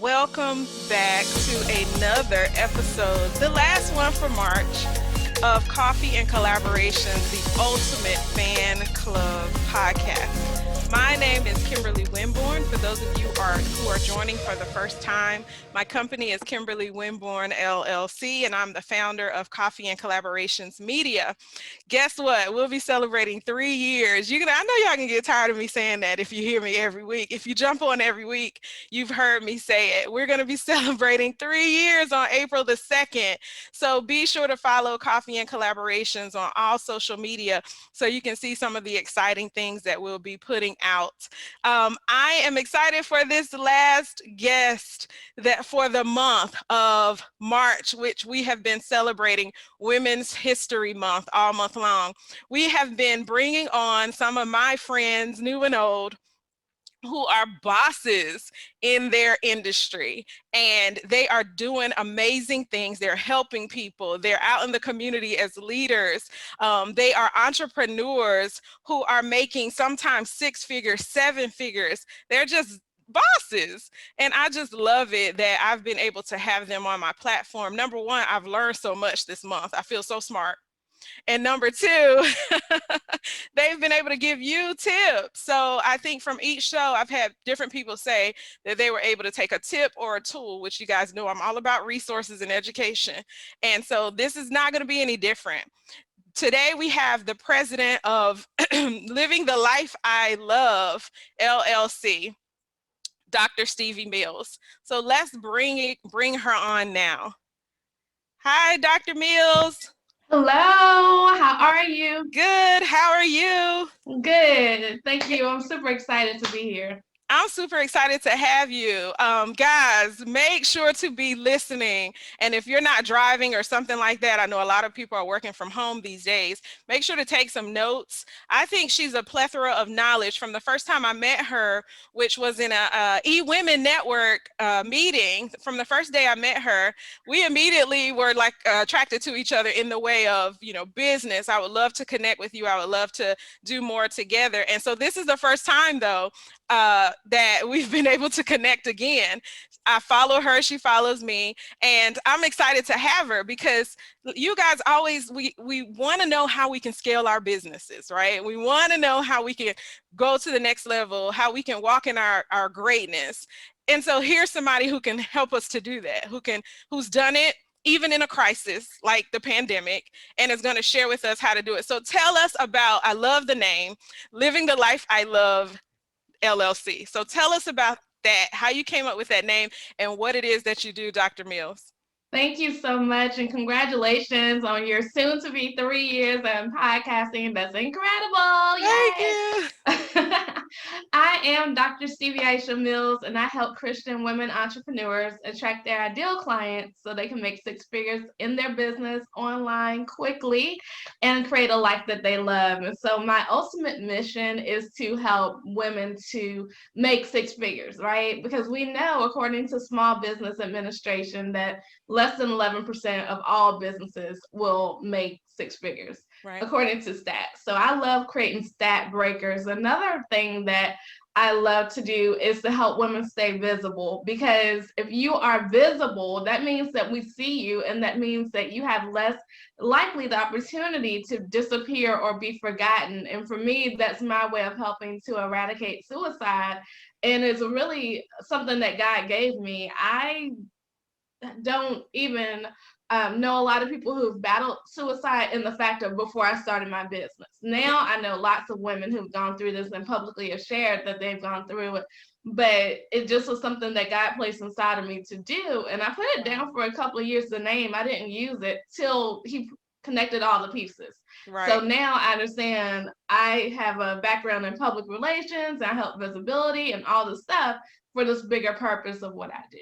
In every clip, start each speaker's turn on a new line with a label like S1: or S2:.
S1: Welcome back to another episode, the last one for March, of Coffee and Collaborations, the ultimate fan club podcast. My name is Kimberly Winborn. For those of you who are joining for the first time, my company is Kimberly Winborn LLC, and I'm the founder of Coffee and Collaborations Media. Guess what? We'll be celebrating 3 years. I know y'all can get tired of me saying that if you hear me every week. If you jump on every week, you've heard me say it. We're going to be celebrating 3 years on April the 2nd. So be sure to follow Coffee and Collaborations on all social media so you can see some of the exciting things that we'll be putting out. I am excited for this last guest that for the month of March, which we have been celebrating Women's History Month all month long. We have been bringing on some of my friends, new and old, who are bosses in their industry, and they are doing amazing things. They're helping people. They're out in the community as leaders. They are entrepreneurs who are making sometimes 6 figures, 7 figures. They're just bosses. And I just love it that I've been able to have them on my platform. Number one, I've learned so much this month. I feel so smart. And number two, they've been able to give you tips. So I think from each show, I've had different people say that they were able to take a tip or a tool, which you guys know I'm all about resources and education. And so this is not going to be any different. Today we have the president of Living the Life I Love, LLC, Dr. Stevie Mills. So let's bring her on now. Hi, Dr. Mills.
S2: Hello, how are you?
S1: Good. How are you?
S2: Good, thank you. I'm super excited to be here.
S1: I'm super excited to have you. Guys, make sure to be listening. And if you're not driving or something like that, I know a lot of people are working from home these days. Make sure to take some notes. I think she's a plethora of knowledge. From the first time I met her, which was in a E-Women Network meeting, from the first day I met her, we immediately were like attracted to each other in the way of, business. I would love to connect with you. I would love to do more together. And so this is the first time, though, that we've been able to connect again. I follow her, she follows me, and I'm excited to have her because you guys always, we want to know how we can scale our businesses, right? We want to know how we can go to the next level, how we can walk in our greatness. And so here's somebody who can help us to do that, who's done it even in a crisis like the pandemic, and is going to share with us how to do it. So tell us about, I love the name, Living the Life I Love, LLC. So tell us about that, how you came up with that name and what it is that you do, Dr. Mills.
S2: Thank you so much, and congratulations on your soon-to-be 3 years of podcasting. That's incredible!
S1: Thank
S2: Yay!
S1: you.
S2: I am Dr. Stevii Aisha Mills, and I help Christian women entrepreneurs attract their ideal clients so they can make 6 figures in their business online quickly and create a life that they love. And so my ultimate mission is to help women to make 6 figures, right? Because we know, according to Small Business Administration, that less than 11% of all businesses will make 6 figures,
S1: Right.
S2: according to stats. So I love creating stat breakers. Another thing that I love to do is to help women stay visible, because if you are visible, that means that we see you, and that means that you have less likely the opportunity to disappear or be forgotten. And for me, that's my way of helping to eradicate suicide. And it's really something that God gave me. I don't even know a lot of people who've battled suicide in the fact of before I started my business. Now I know lots of women who've gone through this and publicly have shared that they've gone through it, but it just was something that God placed inside of me to do. And I put it down for a couple of years, the name. I didn't use it till he connected all the pieces.
S1: Right.
S2: So now I understand I have a background in public relations, I help visibility and all the stuff for this bigger purpose of what I do.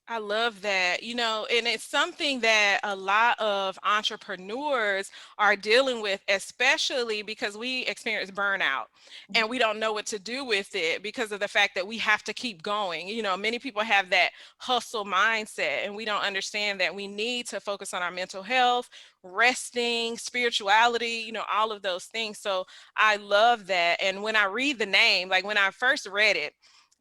S1: I love that, and it's something that a lot of entrepreneurs are dealing with, especially because we experience burnout and we don't know what to do with it because of the fact that we have to keep going. Many people have that hustle mindset, and we don't understand that we need to focus on our mental health, resting, spirituality, all of those things. So I love that. And when I read the name, like when I first read it,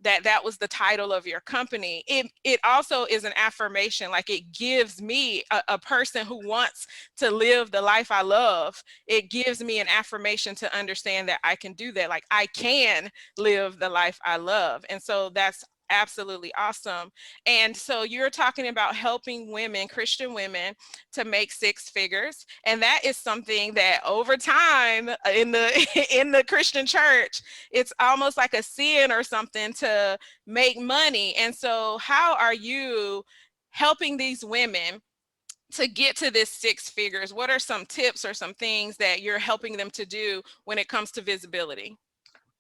S1: that was the title of your company. It also is an affirmation. Like, it gives me a person who wants to live the life I love. It gives me an affirmation to understand that I can do that. Like, I can live the life I love. And so that's absolutely awesome. And so you're talking about helping women, Christian women, to make six figures. And that is something that over time in the in the Christian church, it's almost like a sin or something to make money. And so how are you helping these women to get to this six figures? What are some tips or some things that you're helping them to do when it comes to visibility?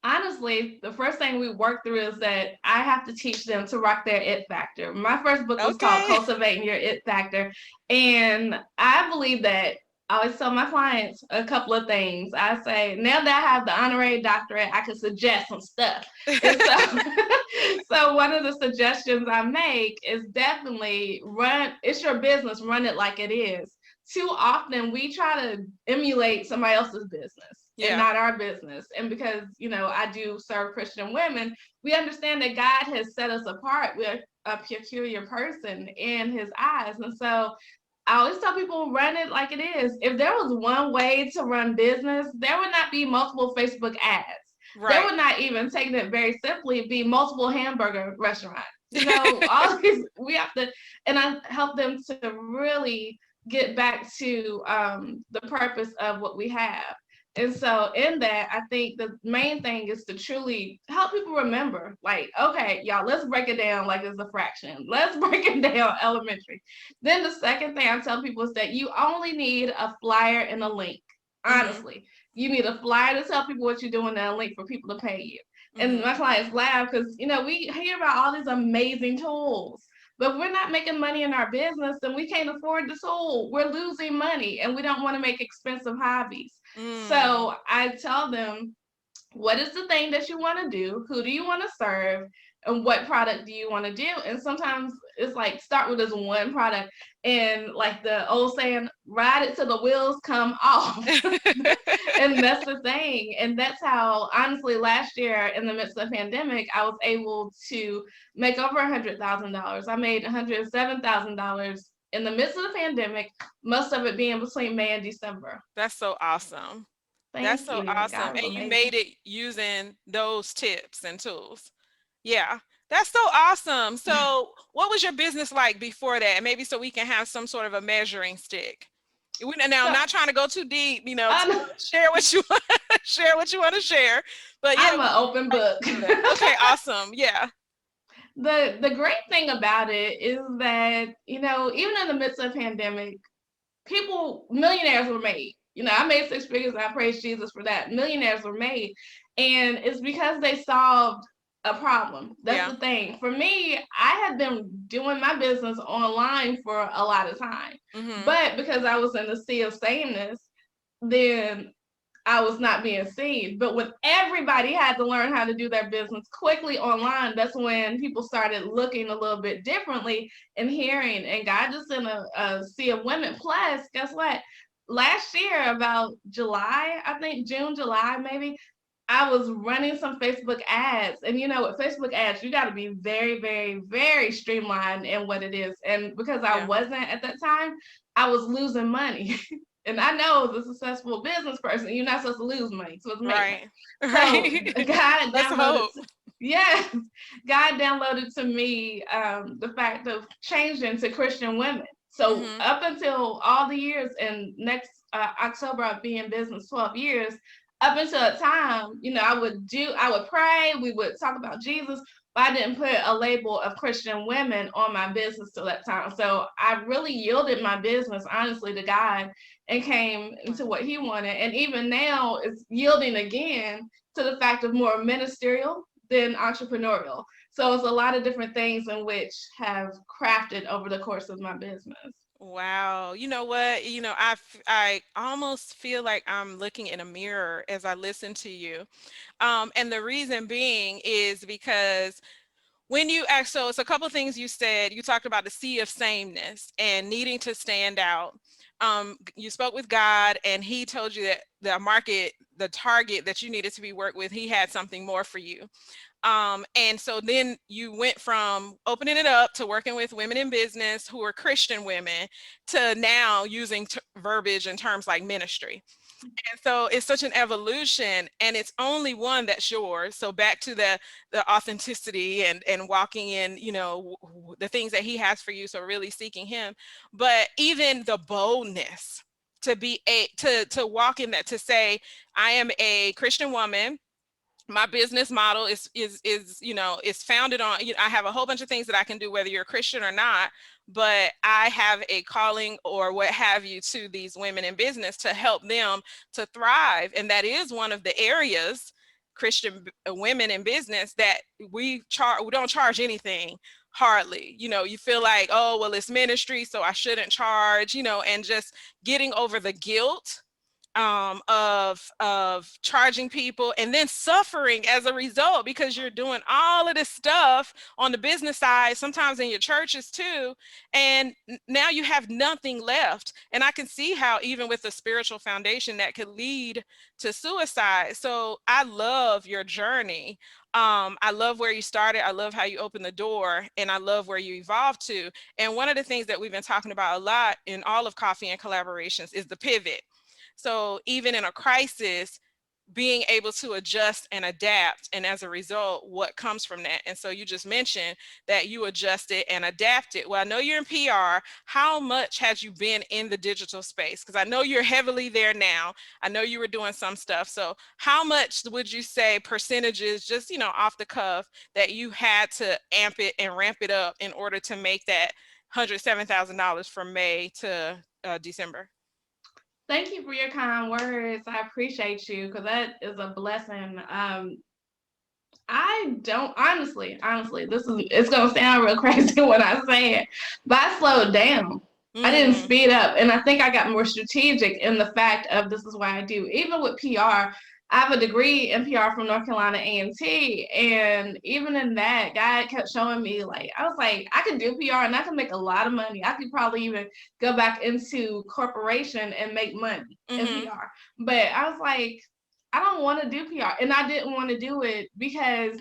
S2: Honestly, the first thing we work through is that I have to teach them to rock their it factor. My first book was called
S1: Okay.
S2: Cultivating Your It Factor. And I believe that I always tell my clients a couple of things. I say, now that I have the honorary doctorate, I can suggest some stuff. And so, so one of the suggestions I make is definitely it's your business, run it like it is. Too often we try to emulate somebody else's business and
S1: Yeah.
S2: not our business. And because, I do serve Christian women, we understand that God has set us apart. We're a peculiar person in his eyes. And so I always tell people, run it like it is. If there was one way to run business, there would not be multiple Facebook ads. There
S1: Right.
S2: would not, even taking it very simply, be multiple hamburger restaurants. All these, we have to, and I help them to really get back to the purpose of what we have. And so in that, I think the main thing is to truly help people remember, like, okay, y'all, let's break it down like it's a fraction. Let's break it down elementary. Then the second thing I tell people is that you only need a flyer and a link.
S1: Mm-hmm.
S2: Honestly, you need a flyer to tell people what you're doing and a link for people to pay you. And
S1: Mm-hmm.
S2: my clients laugh because, we hear about all these amazing tools. But if we're not making money in our business, then we can't afford the tool. We're losing money and we don't want to make expensive hobbies.
S1: Mm.
S2: So I tell them, what is the thing that you want to do? Who do you want to serve? And what product do you want to do? And sometimes it's like start with this one product and like the old saying, ride it till the wheels come off. And that's the thing. And that's how, honestly, last year in the midst of the pandemic, I was able to make over $100,000. I made $107,000 in the midst of the pandemic, most of it being between May and December.
S1: That's so awesome. That's
S2: Thank
S1: so
S2: you.
S1: awesome.
S2: God is
S1: And you
S2: amazing.
S1: made it using those tips and tools. Yeah, that's so awesome. So, what was your business like before that? Maybe so we can have some sort of a measuring stick. Now,
S2: So
S1: not trying to go too deep, to
S2: um,
S1: share what you want, share what you want to share. But yeah,
S2: I'm an open book.
S1: do that. Okay, awesome. Yeah.
S2: The great thing about it is that, even in the midst of the pandemic, millionaires were made. I made six figures and I praise Jesus for that. Millionaires were made. And it's because they solved a problem. That's
S1: Yeah.
S2: the thing. For me, I had been doing my business online for a lot of time.
S1: Mhm.
S2: But because I was in the sea of sameness, then I was not being seen. But when everybody had to learn how to do their business quickly online, that's when people started looking a little bit differently and hearing. And God just in a sea of women. Plus, guess what? Last year, about July, I think June, July, maybe, I was running some Facebook ads. And with Facebook ads, you got to be very, very, very streamlined in what it is. And because I
S1: Yeah.
S2: wasn't at that time, I was losing money. And I know as a successful business person, you're not supposed to lose money, so it's make money.
S1: Right.
S2: So
S1: Right.
S2: God
S1: Let's
S2: downloaded,
S1: hope.
S2: yes, God downloaded to me the fact of changing to Christian women. So
S1: Mhm.
S2: up until all the years, and next October I'll be in business 12 years. Up until a time, I would pray, we would talk about Jesus, but I didn't put a label of Christian women on my business till that time. So I really yielded my business, honestly, to God and came into what he wanted. And even now it's yielding again to the fact of more ministerial than entrepreneurial. So it's a lot of different things in which have crafted over the course of my business.
S1: Wow. You know what? I almost feel like I'm looking in a mirror as I listen to you. And the reason being is because when you ask, so it's a couple of things you said. You talked about the sea of sameness and needing to stand out. You spoke with God and he told you that the market, the target that you needed to be worked with, he had something more for you. And so then you went from opening it up to working with women in business who are Christian women to now using verbiage and terms like ministry. And so it's such an evolution, and it's only one that's yours. So back to the authenticity and walking in, the things that he has for you. So really seeking him, but even the boldness to be to walk in that, to say, I am a Christian woman. My business model is founded on, I have a whole bunch of things that I can do whether you're a Christian or not, but I have a calling or what have you to these women in business to help them to thrive. And that is one of the areas, Christian women in business, that we don't charge anything, hardly. You feel like, oh well, it's ministry, so I shouldn't charge, and just getting over the guilt of charging people, and then suffering as a result, because you're doing all of this stuff on the business side, sometimes in your churches too, and now you have nothing left. And I can see how even with a spiritual foundation that could lead to suicide. So I love your journey. I love where you started. I love how you opened the door, and I love where you evolved to. And one of the things that we've been talking about a lot in all of Coffee and Collaborations is the pivot. So even in a crisis, being able to adjust and adapt, and as a result, what comes from that. And so you just mentioned that you adjusted and adapted. Well, I know you're in PR. How much has you been in the digital space? Because I know you're heavily there now. I know you were doing some stuff. So how much would you say, percentages, just, off the cuff, that you had to amp it and ramp it up in order to make that $107,000 from May to December?
S2: Thank you for your kind words. I appreciate you, because that is a blessing. I don't honestly, it's gonna sound real crazy when I say it, but I slowed down. I didn't speed up, and I think I got more strategic in the fact of, this is why I do. Even with PR, I have a degree in PR from North Carolina A&T, and even in that, God kept showing me, like, I was like, I could do PR and I could make a lot of money. I could probably even go back into corporation and make money in PR. But I was like, I don't want to do PR, and I didn't want to do it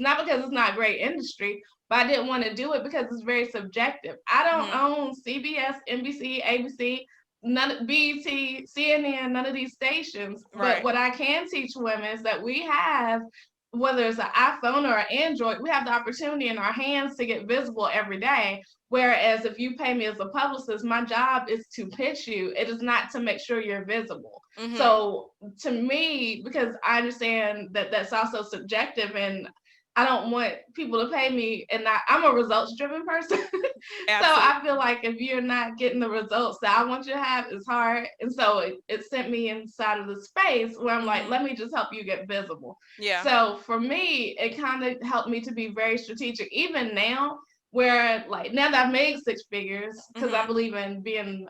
S2: not because it's not a great industry, but I didn't want to do it because it's very subjective. I don't own CBS, NBC, ABC, none BET, CNN, none of these stations.
S1: Right.
S2: But what I can teach women is that we have, whether it's an iPhone or an Android, we have the opportunity in our hands to get visible every day. Whereas if you pay me as a publicist, my job is to pitch you. It is not to make sure you're visible. So to me, because I understand that that's also subjective, and I don't want people to pay me, and I'm a results-driven person. So I feel like if you're not getting the results that I want you to have, it's hard. And so it sent me inside of the space where I'm like, let me just help you get visible.
S1: Yeah.
S2: So for me, it kind of helped me to be very strategic. Even now, where, like, now that I've made six figures, because I believe in being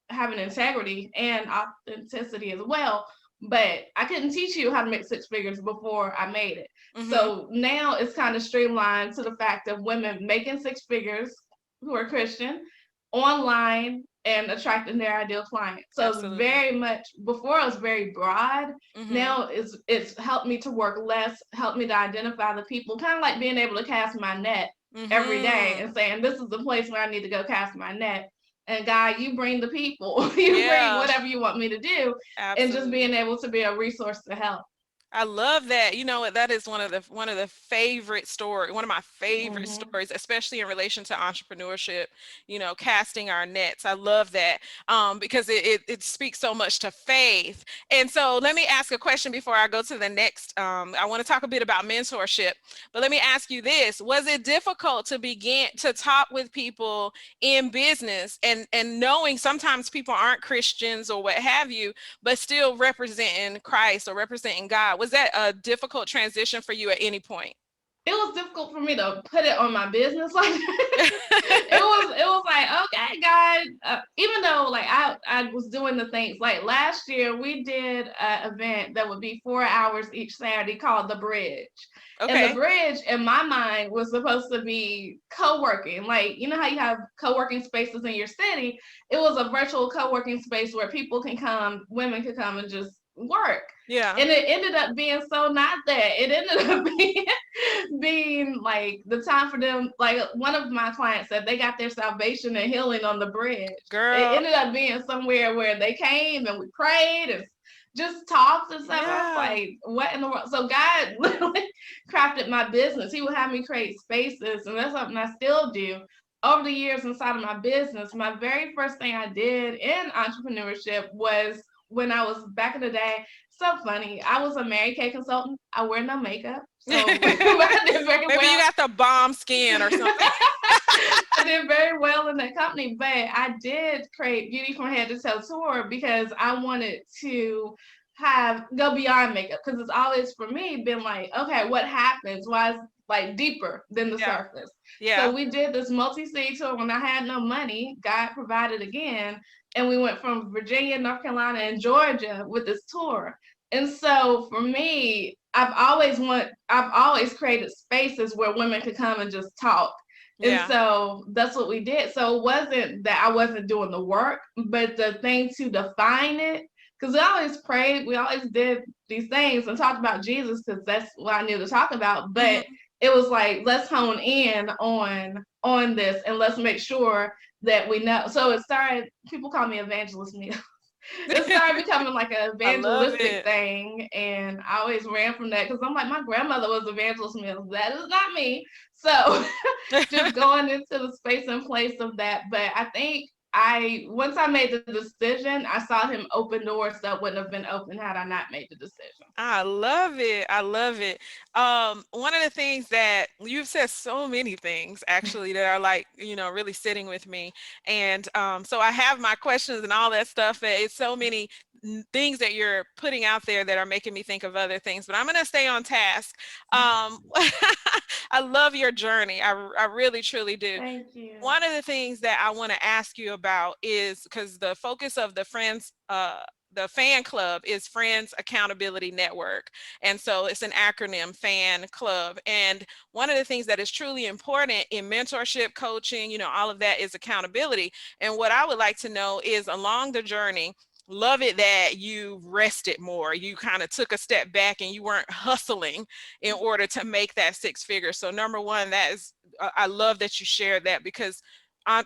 S2: having integrity and authenticity as well. But I couldn't teach you how to make six figures before I made it. So now it's kind of streamlined to the fact of women making six figures who are Christian online and attracting their ideal client. So it's very much, before it was very broad. Now it's helped me to work less, helped me to identify the people, kind of like being able to cast my net every day and saying, this is the place where I need to go cast my net. And God, you bring the people, you bring whatever you want me to do. And just being able to be a resource to help.
S1: I love that. You know what? That is one of the favorite stories, one of my favorite stories, especially in relation to entrepreneurship, casting our nets. I love that because it speaks so much to faith. And so let me ask a question before I go to the next. I want to talk a bit about mentorship, but let me ask you this. Was it difficult to begin to talk with people in business and knowing sometimes people aren't Christians or what have you, but still representing Christ or representing God? Was that a difficult transition for you at any point?
S2: It was difficult for me to put it on my business like it was like, okay, God, even though like I was doing the things, like last year we did an event that would be 4 hours each Saturday called The Bridge. And The Bridge in my mind was supposed to be co-working. Like, you know how you have co-working spaces in your city? It was a virtual co-working space where people can come, women can come and just work.
S1: Yeah.
S2: And it ended up being so not that. It ended up being like the time for them. Like one of my clients said they got their salvation and healing on the bridge. It
S1: Girl.
S2: ended up being somewhere where they came and we prayed and just talked and stuff. I was
S1: Yeah.
S2: like, what in the world? So God literally crafted my business. He would have me create spaces, and that's something I still do. Over the years inside of my business, my very first thing I did in entrepreneurship was when I was back in the day. So funny. I was a Mary Kay consultant. I wear no makeup. So I did very
S1: Maybe you
S2: well.
S1: got the bomb skin or something.
S2: I did very well in that company, but I did create Beauty from Head to Toe tour because I wanted to go beyond makeup, because it's always for me been like, okay, what happens? Why is like deeper than the
S1: Yeah.
S2: surface?
S1: Yeah.
S2: So we did this multi-city tour when I had no money. God provided again, and we went from Virginia, North Carolina, and Georgia with this tour. And so for me, I've always created spaces where women could come and just talk. And
S1: Yeah.
S2: so that's what we did. So it wasn't that I wasn't doing the work, but the thing to define it, because we always prayed, we always did these things and talked about Jesus, because that's what I knew to talk about. But
S1: Hmm.
S2: it was like, let's hone in on this and let's make sure that we know. So it started, people call me Evangelist Mills. It started becoming like an
S1: I love
S2: evangelistic
S1: it.
S2: thing, and I always ran from that because I'm like, my grandmother was Evangelist Mills. That is not me. So just going into the space and place of that. But I think once I made the decision, I saw him open doors that wouldn't have been open had I not made the decision.
S1: I love it. I love it. One of the things that you've said, so many things actually that are like, really sitting with me. And so I have my questions and all that stuff. It's so many things that you're putting out there that are making me think of other things, but I'm going to stay on task. I love your journey. I really, truly do.
S2: Thank you.
S1: One of the things that I want to ask you about is, because the focus of the fan club is Friends Accountability Network. And so it's an acronym, Fan Club. And one of the things that is truly important in mentorship, coaching, all of that is accountability. And what I would like to know is, along the journey, love it that you rested more. You kind of took a step back and you weren't hustling in order to make that six figure. So number one, that is, I love that you shared that, because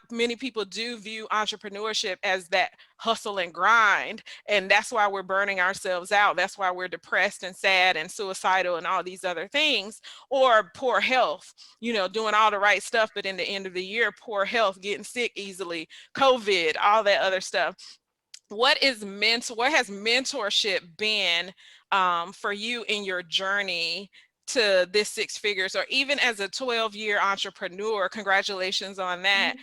S1: many people do view entrepreneurship as that hustle and grind, and that's why we're burning ourselves out. That's why we're depressed and sad and suicidal and all these other things, or poor health, doing all the right stuff, but in the end of the year, poor health, getting sick easily, COVID, all that other stuff. What has mentorship been for you in your journey to this six figures, or even as a 12-year entrepreneur? Congratulations on that.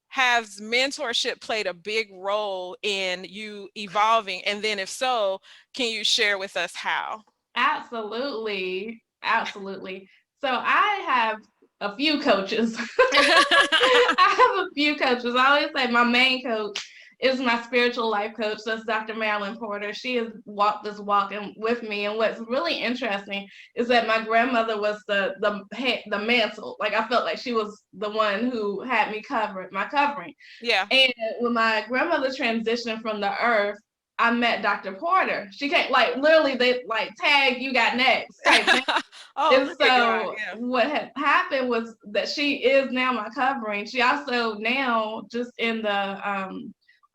S1: Has mentorship played a big role in you evolving? And then if so, can you share with us how?
S2: Absolutely. Absolutely. So I have a few coaches. I have a few coaches. I always say my main coach is my spiritual life coach. That's Dr. Marilyn Porter. She has walked this walk with me. And what's really interesting is that my grandmother was the mantle. Like, I felt like she was the one who had me covered, my covering.
S1: Yeah.
S2: And when my grandmother transitioned from the earth, I met Dr. Porter. She came, like, literally, they like, tag, you got next type thing.
S1: Oh,
S2: And
S1: look at God.
S2: so
S1: Yeah.
S2: what had happened was that she is now my covering. She also now, just in the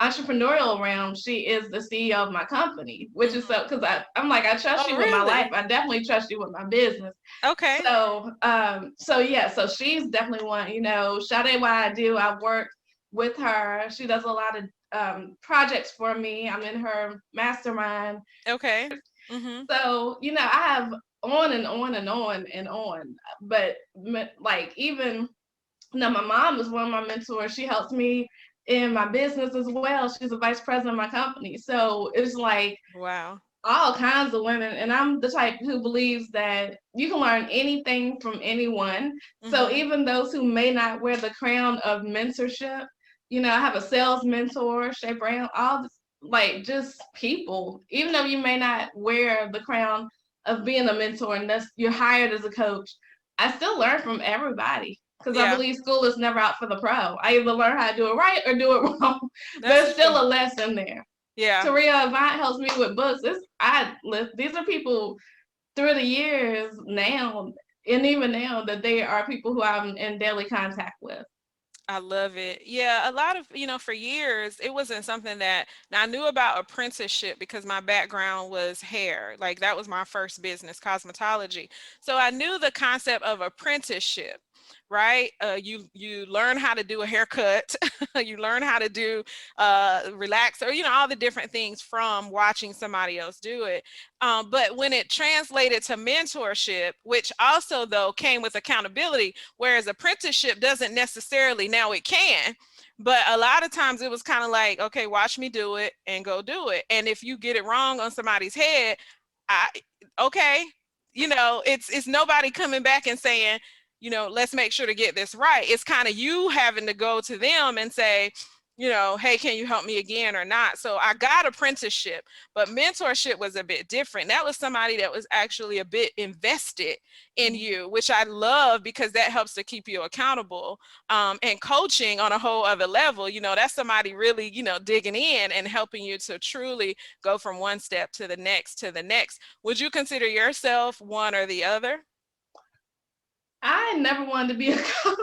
S2: entrepreneurial realm, she is the CEO of my company, which is so, because I'm like, I trust
S1: Oh,
S2: you with my
S1: really?
S2: life. I definitely trust you with my business.
S1: Okay.
S2: So yeah, so she's definitely one, Sade, what I do, I work with her. She does a lot of projects for me. I'm in her mastermind.
S1: Okay. Mm-hmm.
S2: So, I have on and on and on and on. But like, even now, my mom is one of my mentors. She helps me in my business as well. She's a vice president of my company. So it's like
S1: Wow.
S2: all kinds of women. And I'm the type who believes that you can learn anything from anyone. So
S1: Mm-hmm.
S2: even those who may not wear the crown of mentorship, I have a sales mentor, Shay Brown, all this, like, just people, even though you may not wear the crown of being a mentor and you're hired as a coach, I still learn from everybody. Because I
S1: Yeah,
S2: believe school is never out for the pro. I either learn how to do it right or do it wrong.
S1: that's
S2: There's
S1: true.
S2: still a lesson there.
S1: Yeah.
S2: Taria Avant helps me with books. These are people through the years now, and even now, that they are people who I'm in daily contact with.
S1: I love it. Yeah, a lot of, for years, it wasn't something that, now I knew about apprenticeship because my background was hair. Like that was my first business, cosmetology. So I knew the concept of apprenticeship, right? You learn how to do a haircut, you learn how to do relax, or all the different things from watching somebody else do it. But when it translated to mentorship, which also though came with accountability, whereas apprenticeship doesn't necessarily, now it can, but a lot of times it was kind of like, okay, watch me do it and go do it. And if you get it wrong on somebody's head, I okay, it's nobody coming back and saying, let's make sure to get this right. It's kind of you having to go to them and say, hey, can you help me again or not? So I got apprenticeship, but mentorship was a bit different. That was somebody that was actually a bit invested in you, which I love because that helps to keep you accountable. And coaching on a whole other level, that's somebody really, digging in and helping you to truly go from one step to the next to the next. Would you consider yourself one or the other?
S2: I never wanted to be a coach.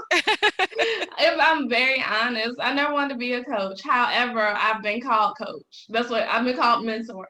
S2: If I'm very honest, I never wanted to be a coach. However, I've been called coach. That's what I've been called, mentor.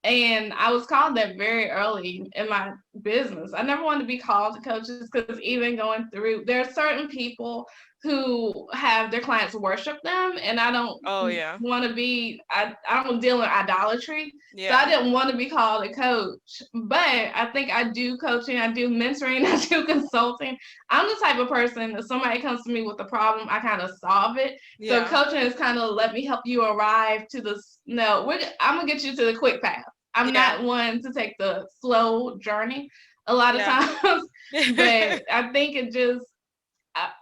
S2: And I was called that very early in my business. I never wanted to be called to coaches because even going through, there are certain people who have their clients worship them, and I don't
S1: Oh yeah.
S2: want to be. I don't deal in idolatry, so I
S1: Yeah.
S2: didn't want to be called a coach. But I think I do coaching, I do mentoring, I do consulting. I'm the type of person that somebody comes to me with a problem, I kind of solve it. So
S1: Yeah.
S2: coaching is kind of let me help you arrive to the no. I'm gonna get you to the quick path. I'm
S1: Yeah.
S2: not one to take the slow journey a lot of
S1: Yeah.
S2: times, but I think it just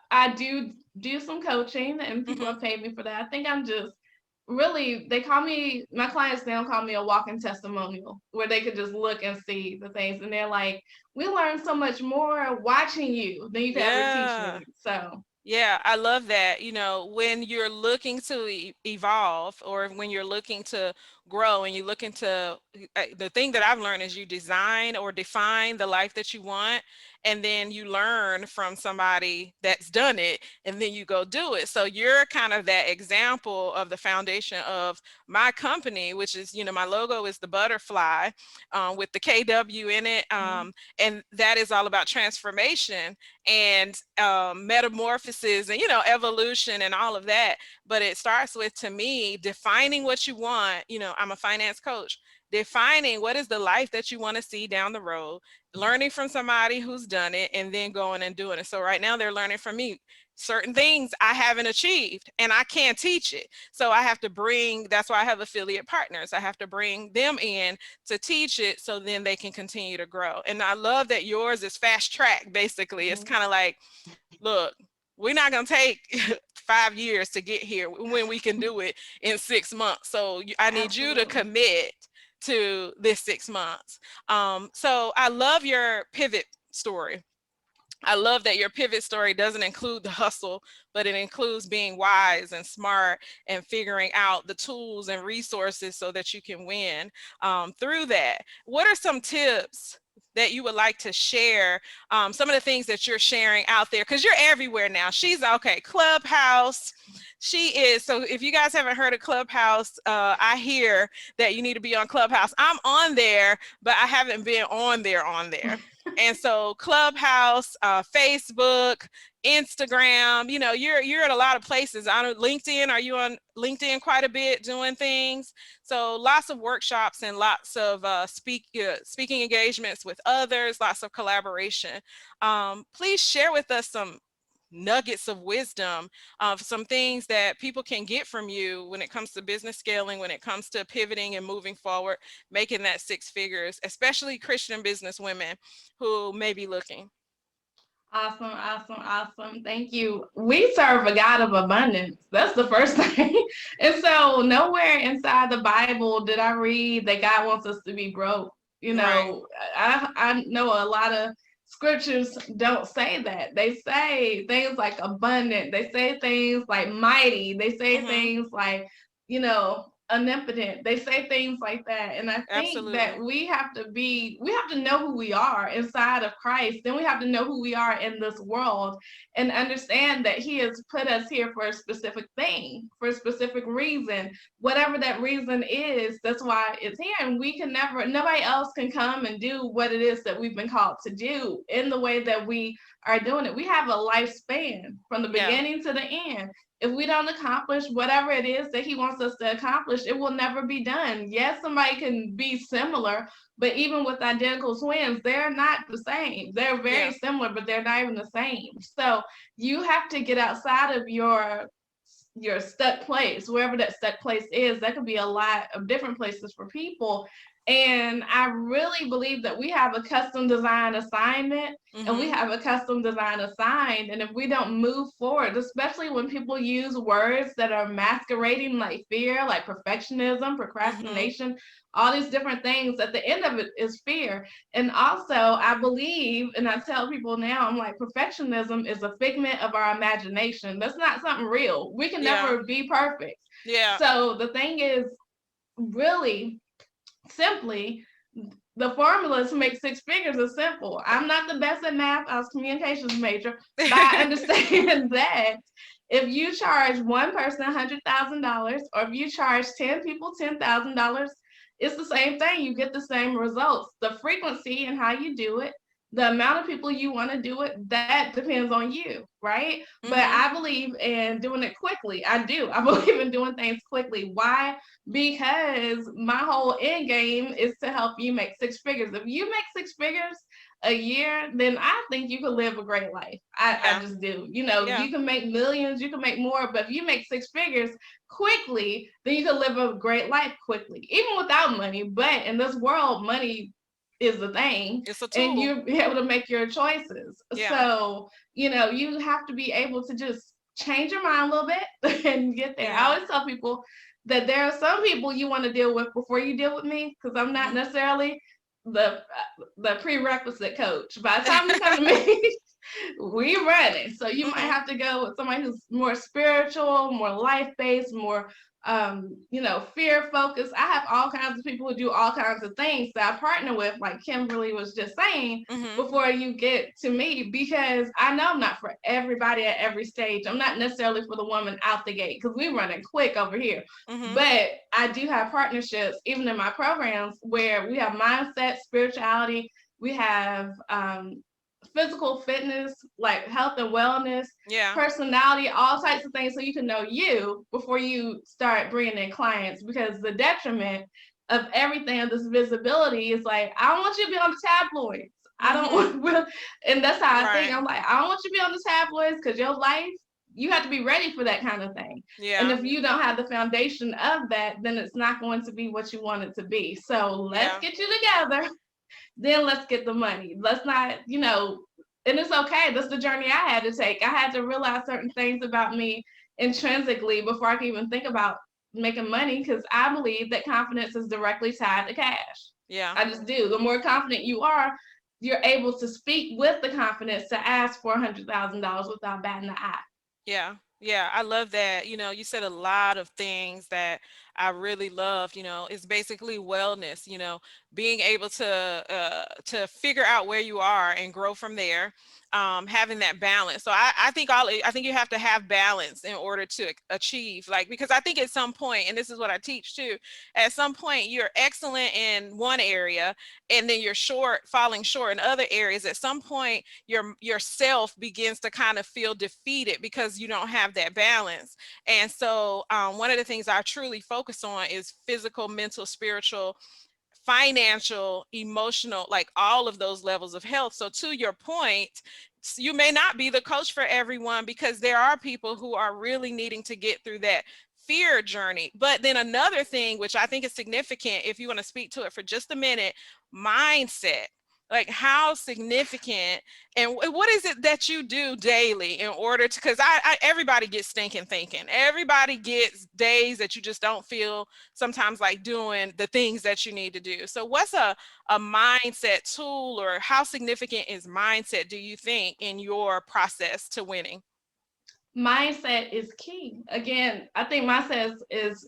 S2: I do some coaching and people
S1: Hmm.
S2: have paid me for that. I think I'm just really, they call me, my clients now call me a walking testimonial where they could just look and see the things and they're like, we learned so much more watching you than you could ever teach
S1: Yeah.
S2: me. So
S1: Yeah, I love that. When you're looking to evolve or when you're looking to grow and you're looking to, the thing that I've learned is you design or define the life that you want, and then you learn from somebody that's done it, and then you go do it. So you're kind of that example of the foundation of my company, which is, my logo is the butterfly with the KW in it. And that is all about transformation and metamorphosis and evolution and all of that. But it starts with, to me, defining what you want. I'm a finance coach. Defining what is the life that you want to see down the road, learning from somebody who's done it, and then going and doing it. So right now they're learning from me certain things I haven't achieved and I can't teach it. So I have to that's why I have affiliate partners. I have to bring them in to teach it so then they can continue to grow. And I love that yours is fast track. Basically, it's kind of like, look, we're not going to take 5 years to get here when we can do it in 6 months. So I need you to
S2: absolutely.
S1: commit to this 6 months. So I love your pivot story. I love that your pivot story doesn't include the hustle, but it includes being wise and smart and figuring out the tools and resources so that you can win through that. What are some tips that you would like to share? Some of the things that you're sharing out there, because you're everywhere now. She's okay. Clubhouse. She is. So if you guys haven't heard of Clubhouse, I hear that you need to be on Clubhouse. I'm on there, but I haven't been on there. And so Clubhouse, Facebook, Instagram, you're at a lot of places. I don't LinkedIn. Are you on LinkedIn quite a bit doing things? So lots of workshops and lots of speaking engagements with others, lots of collaboration. Please share with us some nuggets of wisdom of some things that people can get from you when it comes to business scaling, when it comes to pivoting and moving forward, making that 6 figures, especially Christian business women who may be looking.
S2: Awesome, awesome, awesome. Thank you. We serve a God of abundance. That's the first thing. And so nowhere inside the Bible did I read that God wants us to be broke. You
S1: Right.
S2: know, I know a lot of scriptures don't say that. They say things like abundant. They say things like mighty. They say
S1: Mm-hmm.
S2: things like, you know, omnipotent. They say things like that. And I think that
S1: Absolutely.
S2: we have to know who we are inside of Christ. Then we have to know who we are in this world and understand that he has put us here for a specific thing, for a specific reason. Whatever that reason is, that's why it's here. And we can never, nobody else can come and do what it is that we've been called to do in the way that we are doing it. We have a lifespan from the
S1: Yeah.
S2: beginning to the end. If we don't accomplish whatever it is that he wants us to accomplish, it will never be done. Yes, somebody can be similar, but even with identical twins, they're not the same. They're very
S1: Yeah.
S2: similar, but they're not even the same. So you have to get outside of your stuck place, wherever that stuck place is. That could be a lot of different places for people. And I really believe that we have a custom design assignment and we
S1: Mm-hmm.
S2: have a custom design assigned. And if we don't move forward, especially when people use words that are masquerading like fear, like perfectionism,
S1: Mm-hmm.
S2: procrastination, all these different things, at the end of it is fear. And also, I believe, and I tell people now, I'm like, perfectionism is a figment of our imagination. That's not something real. We can
S1: Yeah.
S2: never be perfect.
S1: Yeah.
S2: So the thing is, really, simply, the formula to make six figures is simple. I'm not the best at math. I was a communications major, but I understand that if you charge one person $100,000, or if you charge 10 people $10,000, it's the same thing. You get the same results. The frequency and how you do it, the amount of people you want to do it, that depends on you, right? But
S1: Mm-hmm.
S2: I believe in doing it quickly. I do. I believe in doing things quickly. Why? Because my whole end game is to help you make six figures. If you make six figures a year, then I think you can live a great life. I
S1: Yeah.
S2: just do. You know,
S1: Yeah.
S2: you can make millions, you can make more, but if you make six figures quickly, then you can live a great life quickly, even without money. But in this world, money is the thing,
S1: It's a
S2: and
S1: tool.
S2: you're able to make your choices.
S1: Yeah.
S2: So, you know, you have to be able to just change your mind a little bit and get there. I
S1: Yeah.
S2: always tell people that there are some people you want to deal with before you deal with me, because I'm not
S1: Mm-hmm.
S2: necessarily the prerequisite coach. By the time you come to me, we running. So you might
S1: Mm-hmm.
S2: have to go with somebody who's more spiritual, more life based, more you know, fear focused. I have all kinds of people who do all kinds of things that I partner with, like Kimberly was just saying,
S1: Mm-hmm.
S2: before you get to me, because I know I'm not for everybody at every stage. I'm not necessarily for the woman out the gate, because we're running quick over here.
S1: Mm-hmm.
S2: But I do have partnerships, even in my programs, where we have mindset, spirituality, we have physical fitness, like health and wellness,
S1: Yeah.
S2: personality, all types of things, so you can know you before you start bringing in clients. Because the detriment of everything of this visibility is like, I don't want you to be on the tabloids. I
S1: Mm-hmm.
S2: don't want, and that's how I think.
S1: Right.
S2: I'm like, I don't want you to be on the tabloids, because your life, you have to be ready for that kind of thing. And
S1: Yeah.
S2: if you don't have the foundation of that, then it's not going to be what you want it to be. So let's
S1: Yeah.
S2: get you together, then let's get the money. Let's not, you know, and it's okay. That's the journey I had to take. I had to realize certain things about me intrinsically before I could even think about making money, because I believe that confidence is directly tied to cash.
S1: Yeah.
S2: I just do. The more confident you are, you're able to speak with the confidence to ask for $100,000 without batting an eye.
S1: Yeah. Yeah. I love that. You said a lot of things that I really love. It's basically wellness, being able to figure out where you are and grow from there. Having that balance. So I think you have to have balance in order to achieve, like, because I think at some point, and this is what I teach too, at some point you're excellent in one area and then you're falling short in other areas. At some point yourself begins to kind of feel defeated because you don't have that balance. And so one of the things I truly focus on is physical, mental, spiritual, financial, emotional, like all of those levels of health. So to your point, you may not be the coach for everyone, because there are people who are really needing to get through that fear journey. But then another thing, which I think is significant, if you want to speak to it for just a minute, mindset. Like, how significant, and what is it that you do daily in order to, because everybody gets stinking thinking. Everybody gets days that you just don't feel sometimes like doing the things that you need to do. So what's a mindset tool, or how significant is mindset, do you think, in your process to winning?
S2: Mindset is key. Again, I think mindset is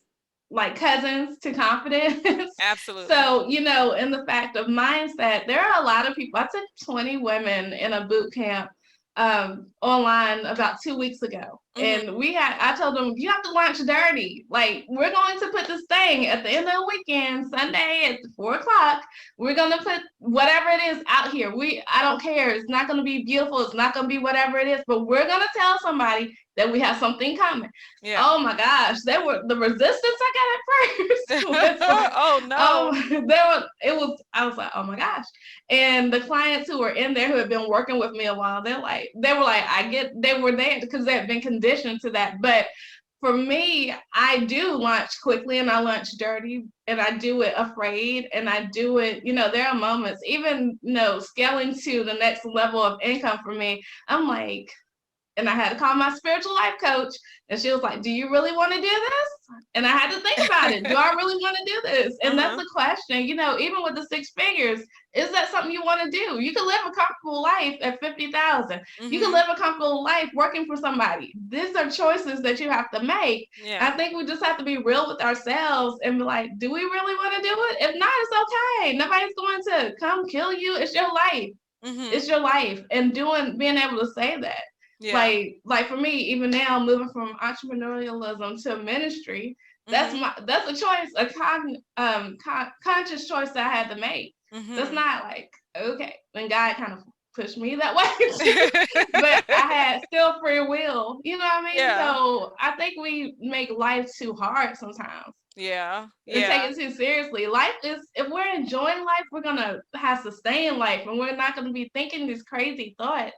S2: like cousins to confidence.
S1: Absolutely.
S2: So, in the fact of mindset, there are a lot of people. I took 20 women in a boot camp online about 2 weeks ago.
S1: Mm-hmm.
S2: And I told them, you have to launch dirty. Like, we're going to put this thing at the end of the weekend, Sunday at 4 o'clock. We're going to put whatever it is out here. I don't care. It's not going to be beautiful. It's not going to be whatever it is, but we're going to tell somebody that we have something coming.
S1: Yeah.
S2: Oh my gosh, the resistance I got at first was like,
S1: Oh no.
S2: I was like, oh my gosh. And the clients who were in there who had been working with me a while, they were like, they were there because they had been conditioned to that. But for me, I do launch quickly and I launch dirty and I do it afraid and I do it, there are moments, even, scaling to the next level of income for me, I'm like, and I had to call my spiritual life coach, and she was like, do you really want to do this? And I had to think about it. Do I really want to do this? And that's the question, even with the 6 figures, is that something you want to do? You can live a comfortable life at 50,000. You can live a comfortable life working for somebody. These are choices that you have to make.
S1: Yeah.
S2: I think we just have to be real with ourselves and be like, do we really want to do it? If not, it's okay. Nobody's going to come kill you. It's your life. It's your life. And being able to say that.
S1: Yeah.
S2: Like for me, even now, moving from entrepreneurialism to ministry, that's a choice, a conscious choice that I had to make. That's not like, okay, and God kind of pushed me that way, but I had still free will, you know what I mean?
S1: Yeah.
S2: So I think we make life too hard sometimes.
S1: Yeah.
S2: And take it too seriously. Life is, if we're enjoying life, we're gonna have sustained life, and we're not gonna be thinking these crazy thoughts.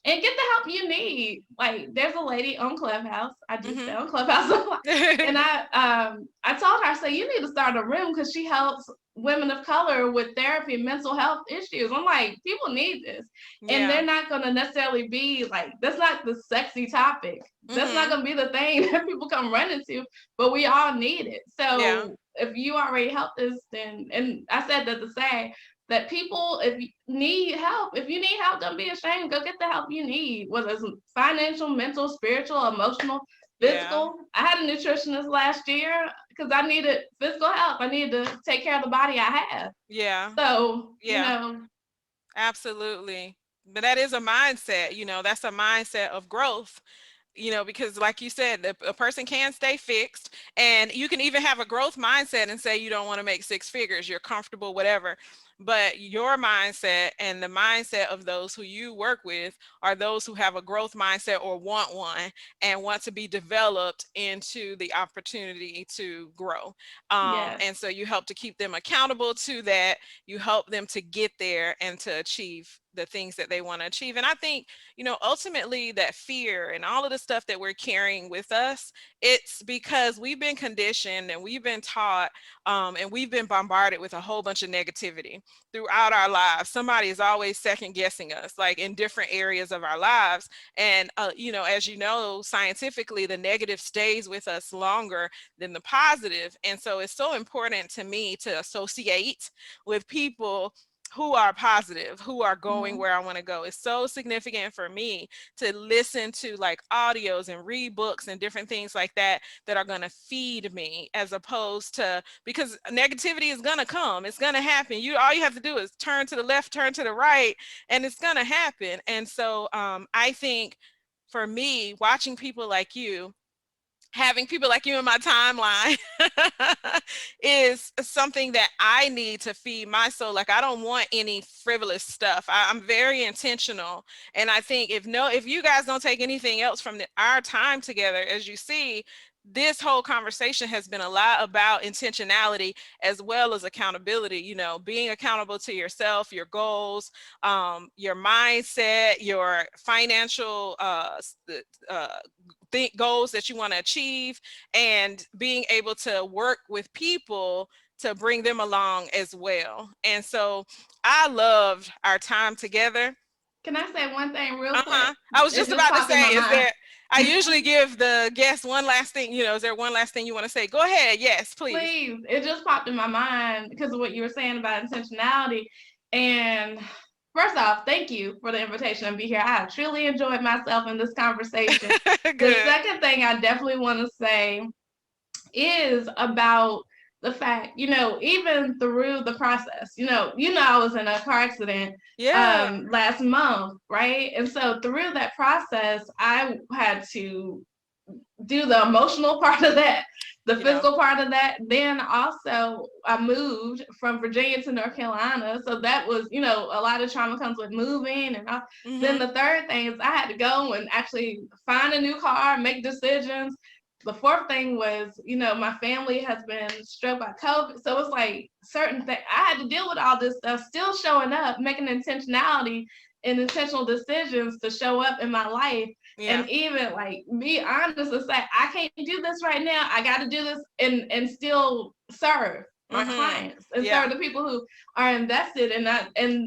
S2: And get the help you need. Like, there's a lady on Clubhouse. I do stay on Clubhouse a lot. And I told her, I said, you need to start a room because she helps women of color with therapy and mental health issues. I'm like, people need this. And they're not going to necessarily be like, that's not the sexy topic. That's not going to be the thing that people come running to, but we all need it. So if you already help this, then, and I said that to say, that people, if you need help, don't be ashamed. Go get the help you need, whether it's financial, mental, spiritual, emotional, physical. I had a nutritionist last year because I needed physical help. I needed to take care of the body I have.
S1: Yeah.
S2: So,
S1: Absolutely. But that is a mindset, that's a mindset of growth. Because like you said, a person can stay fixed, and you can even have a growth mindset and say you don't want to make 6 figures, you're comfortable, whatever. But your mindset and the mindset of those who you work with are those who have a growth mindset or want one and want to be developed into the opportunity to grow. And so you help to keep them accountable to that. You help them to get there and to achieve the things that they want to achieve. And I think, ultimately that fear and all of the stuff that we're carrying with us, it's because we've been conditioned and we've been taught and we've been bombarded with a whole bunch of negativity throughout our lives. Somebody is always second guessing us, like in different areas of our lives. And, as you know, scientifically, the negative stays with us longer than the positive. And so it's so important to me to associate with people who are positive, who are going where I want to go. It's so significant for me to listen to like audios and read books and different things like that are going to feed me, as opposed to, because negativity is going to come. It's going to happen. All you have to do is turn to the left, turn to the right, and it's going to happen. And so I think for me, watching people like you, having people like you in my timeline is something that I need to feed my soul. Like, I don't want any frivolous stuff. I'm very intentional. And I think if you guys don't take anything else from our time together, as you see, this whole conversation has been a lot about intentionality as well as accountability, being accountable to yourself, your goals, your mindset, your financial goals that you want to achieve, and being able to work with people to bring them along as well. And so I loved our time together.
S2: Can I say one thing real quick?
S1: I was just about to say, I usually give the guests one last thing, is there one last thing you want to say? Go ahead. Yes, please.
S2: Please. It just popped in my mind because of what you were saying about intentionality. And first off, thank you for the invitation to be here. I have truly enjoyed myself in this conversation. The second thing I definitely want to say is about the fact, even through the process, I was in a car accident
S1: Yeah.
S2: last month, right? And so through that process, I had to do the emotional part of that, the
S1: Yeah.
S2: physical part of that. Then also I moved from Virginia to North Carolina. So that was, a lot of trauma comes with moving and all. Then
S1: Mhm.
S2: the third thing is I had to go and actually find a new car, make decisions. The fourth thing was, my family has been struck by COVID. So it's like certain things I had to deal with all this stuff, still showing up, making intentionality and intentional decisions to show up in my life,
S1: Yeah.
S2: and even like be honest and say I can't do this right now, I got to do this, and still serve my
S1: Mhm.
S2: clients and serve
S1: Yeah.
S2: the people who are invested. And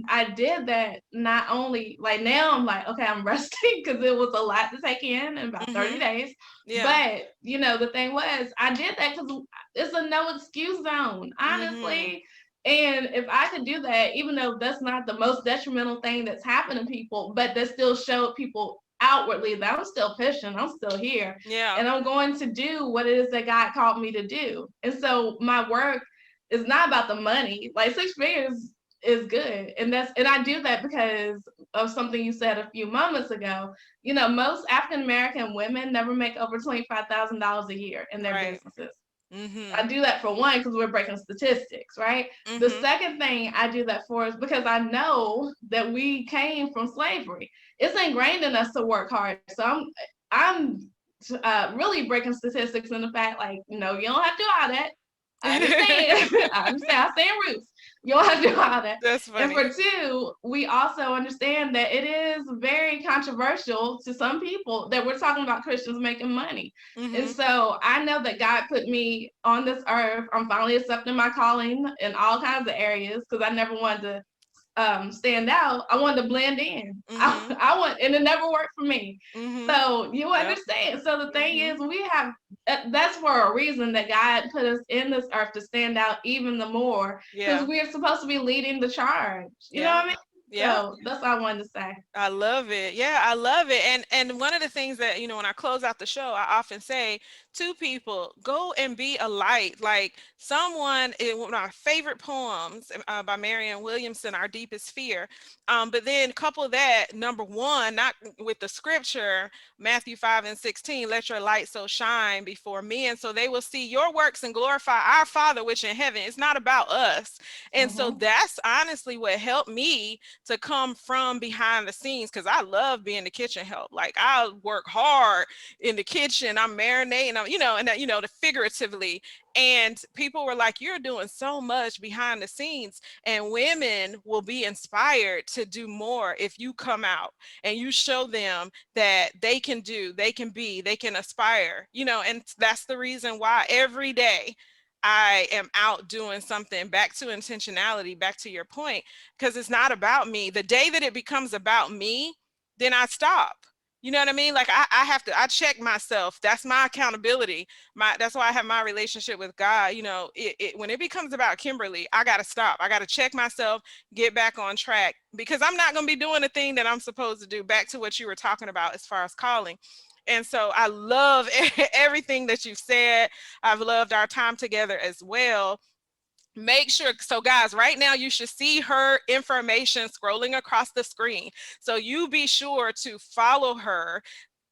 S2: I did that. Not only like now I'm like, okay, I'm resting because it was a lot to take in about 30
S1: Mhm.
S2: days
S1: Yeah.
S2: but the thing was I did that because it's a no excuse zone,
S1: Mhm.
S2: honestly. And if I could do that, even though that's not the most detrimental thing that's happened to people, but that still showed people outwardly that I'm still pushing, I'm still here,
S1: Yeah.
S2: and I'm going to do what it is that God called me to do. And so my work is not about the money. Like 6 figures is good. And I do that because of something you said a few moments ago. Most African American women never make over $25,000 a year in their
S1: Right.
S2: businesses. I
S1: Mhm.
S2: do that for one because we're breaking statistics, right? The
S1: Mhm.
S2: second thing I do that for is because I know that we came from slavery. It's ingrained in us to work hard. So I'm really breaking statistics in the fact, like, you don't have to do all that. I understand. I understand. I stand roots. You don't have to do all that.
S1: That's
S2: And
S1: funny.
S2: for two, we also understand that it is very controversial to some people that we're talking about Christians making money. And
S1: Mhm.
S2: so I know that God put me on this earth. I'm finally accepting my calling in all kinds of areas because I never wanted to stand out. I wanted to blend in.
S1: Mhm.
S2: And it never worked for me.
S1: Mhm.
S2: So you
S1: Yep.
S2: understand. So the thing
S1: Mhm.
S2: is, we have that's for a reason that God put us in this earth to stand out even the more because
S1: Yeah.
S2: we are supposed to be leading the charge. You know
S1: Yeah.
S2: what I mean?
S1: Yeah.
S2: So that's all I wanted to say.
S1: I love it. Yeah, I love it. And one of the things that, when I close out the show, I often say to people, go and be a light. Like someone in one of my favorite poems by Marianne Williamson, Our Deepest Fear. But then couple that, number one, not with the scripture, Matthew 5:16, let your light so shine before men so they will see your works and glorify our Father which in heaven. It's not about us. And so
S2: Mm-hmm.
S1: that's honestly what helped me to come from behind the scenes because I love being the kitchen help. Like I work hard in the kitchen. I'm marinating, and that, the figuratively. And people were like, "You're doing so much behind the scenes." And women will be inspired to do more if you come out and you show them that they can do, they can be, they can aspire. And that's the reason why every day I am out doing something. Back to intentionality, back to your point, because it's not about me. The day that it becomes about me, then I stop. You know what I mean? Like I have to, I check myself. That's my accountability. That's why I have my relationship with God. When it becomes about Kimberly, I got to stop. I got to check myself, get back on track because I'm not going to be doing the thing that I'm supposed to do. Back to what you were talking about as far as calling. And so I love everything that you've said. I've loved our time together as well. Make sure, so guys, right now you should see her information scrolling across the screen. So you be sure to follow her,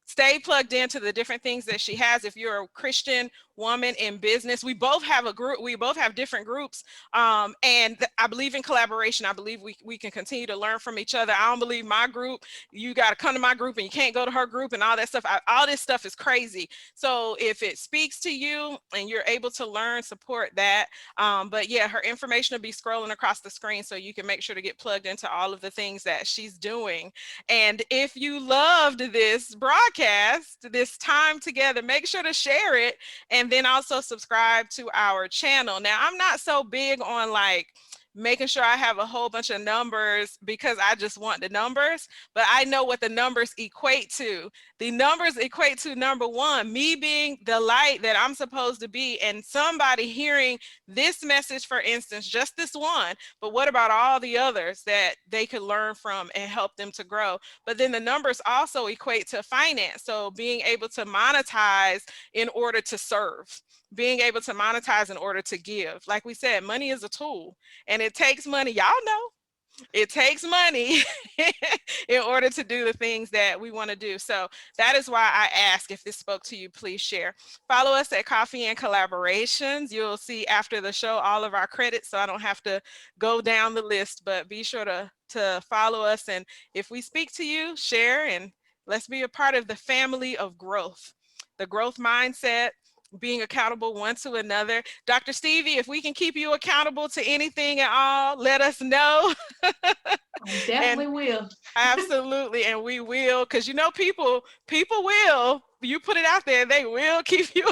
S1: stay plugged into the different things that she has. If you're a Christian woman in business, we both have a group, we both have different groups, and I believe in collaboration. I believe we can continue to learn from each other. I don't believe my group, you got to come to my group and you can't go to her group and all that stuff. All this stuff is crazy. So if it speaks to you and you're able to learn, support that. But yeah, her information will be scrolling across the screen so you can make sure to get plugged into all of the things that she's doing. And if you loved this broadcast, this time together, make sure to share it and then also subscribe to our channel. Now, I'm not so big on like making sure I have a whole bunch of numbers because I just want the numbers, but I know what the numbers equate to. The numbers equate to, number one, me being the light that I'm supposed to be, and somebody hearing this message, for instance, just this one, but what about all the others that they could learn from and help them to grow? But then the numbers also equate to finance. So being able to monetize in order to serve. being able to monetize in order to give. Like we said, money is a tool, and it takes money. Y'all know it takes money in order to do the things that we want to do. So that is why I ask, if this spoke to you, please share. Follow us at Coffee and Collaborations. You'll see after the show all of our credits, so I don't have to go down the list, but be sure to follow us. And if we speak to you, share, and let's be a part of the family of growth, the growth mindset, being accountable one to another. Dr. Stevie, if we can keep you accountable to anything at all, let us know.
S2: I definitely will.
S1: Absolutely, and we will, because you know people will. You put it out there, they will keep you.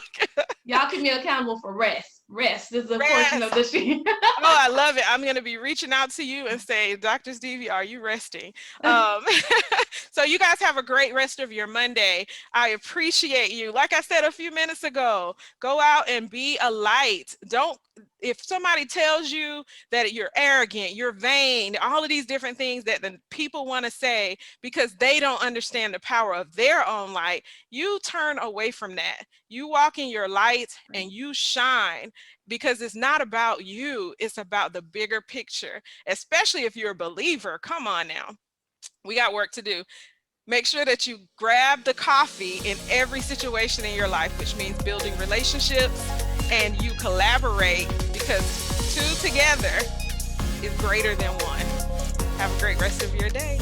S2: Y'all keep me accountable for rest. Rest is a
S1: Rest.
S2: portion of the sheet.
S1: Oh, I love it. I'm going to be reaching out to you and say, Dr. Stevie, are you resting? So you guys have a great rest of your Monday. I appreciate you. Like I said a few minutes ago, go out and be a light. If somebody tells you that you're arrogant, you're vain, all of these different things that the people want to say because they don't understand the power of their own light, you turn away from that. You walk in your light and you shine, because it's not about you. It's about the bigger picture, especially if you're a believer. Come on now. We got work to do. Make sure that you grab the coffee in every situation in your life, which means building relationships, and you collaborate, because two together is greater than one. Have a great rest of your day.